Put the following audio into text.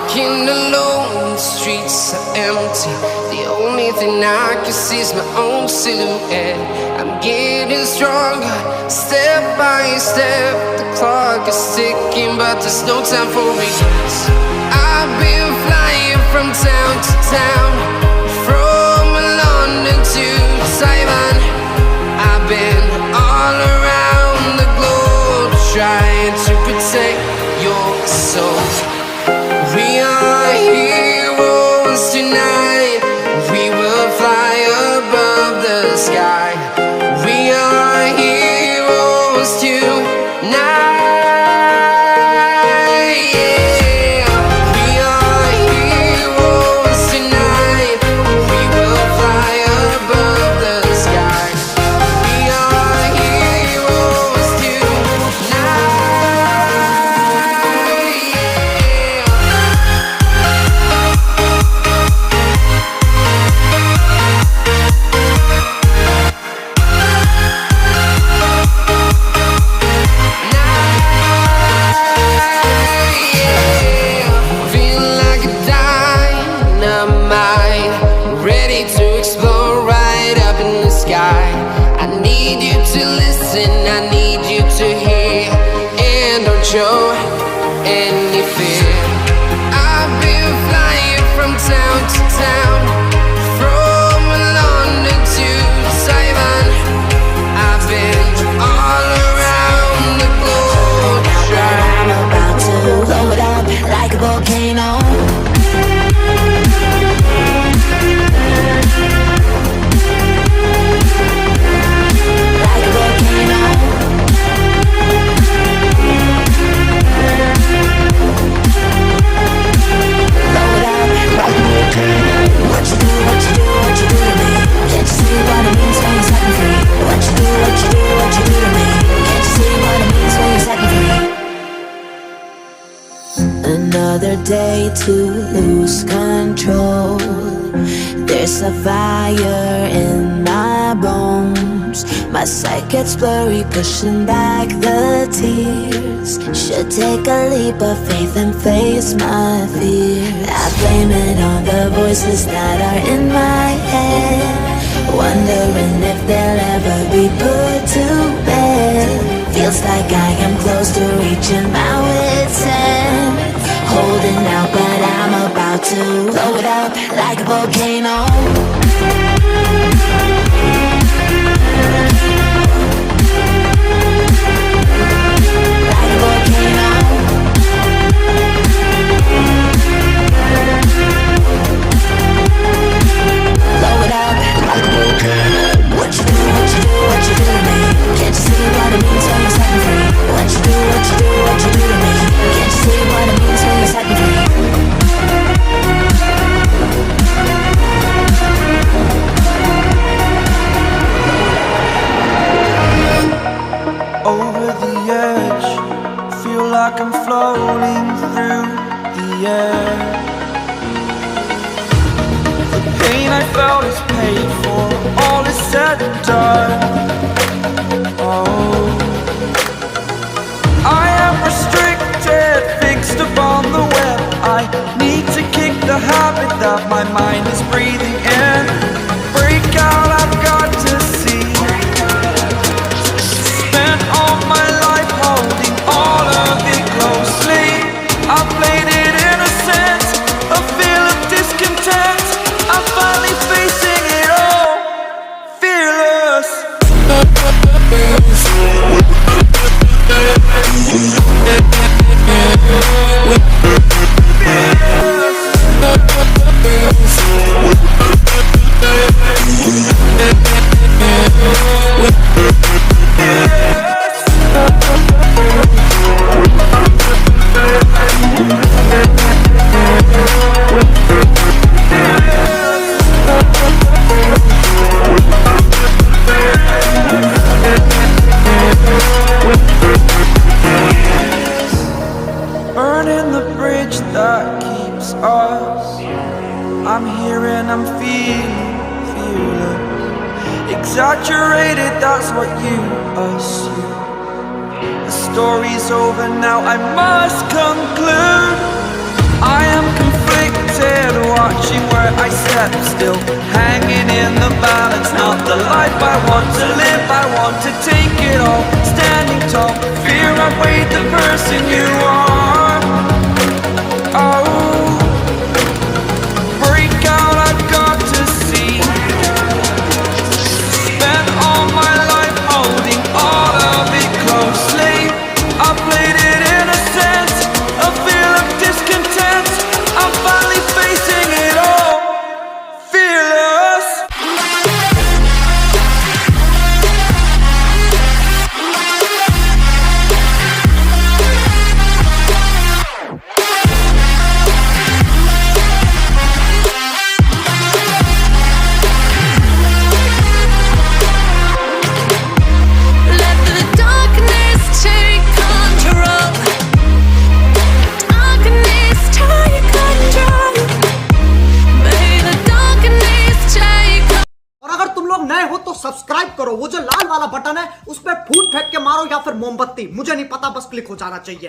walking alone, the streets are empty. The only thing I can see is my own silhouette. I'm getting stronger, step by step. The clock is ticking, but there's no time for regrets. I've been flying from town to town, from London to Taiwan. I've been all around the globe, trying to protect your soul. We are heroes tonight. We will fly above the sky. We are heroes tonight. Yeah. We are heroes tonight. We will fly above the sky. We are heroes tonight. I need you to hear, and don't show any fear. I've been flying from town to town, from London to Taiwan. I've been all around the globe. I'm about to blow it up like a volcano. What you do to me? Can't you see what it means when you set me free? What you do to me? Can't you see what it means when you set me free? Another day to lose control. There's a fire in my bones. My sight gets blurry, pushing back the tears. Should take a leap of faith and face my fear. I blame it on the voices that are in my head, wondering if they'll ever be put to bed. Feels like I am close to reaching my wit's end, holding out, but I'm about to blow it up like a volcano. Like a volcano. Blow it up like a volcano. What you do to me? Can't you see what it means when you set me free? What you do to me? Can't you see what it means when you set me free? Over the edge, feel like I'm floating through the air. The pain I felt is paid for, all is said and done. Oh, I am restricted, fixed upon the web. I need to kick the habit that my mind is breathing in. Break out, I've got to see. Spent all my life holding all of it closely. I played it innocent, a feel of discontent. I'm finally facing it all, fearless. Burning the bridge that keeps us. I'm here and I'm feeling fearless. Exaggerated, that's what you assume. The story's over now, I must conclude. I am conflicted, watching where I step still, hanging in the balance. Not the life I want to live, I want to take it all. Standing tall, fear outweighed the person you are. Oh, break out, I've got to see. Spent all my life holding all of it closely. I played it innocent, a feel of discontent. I'm finally facing it all, fearless. Let the darkness take control. Darkness take control. May the darkness take control. और अगर तुम लोग नए हो तो subscribe करो, वो जो लाल वाला बटन है उस पर फूट फेंक के मारो या फिर मोमबत्ती, मुझे नहीं पता, बस क्लिक हो जाना चाहिए।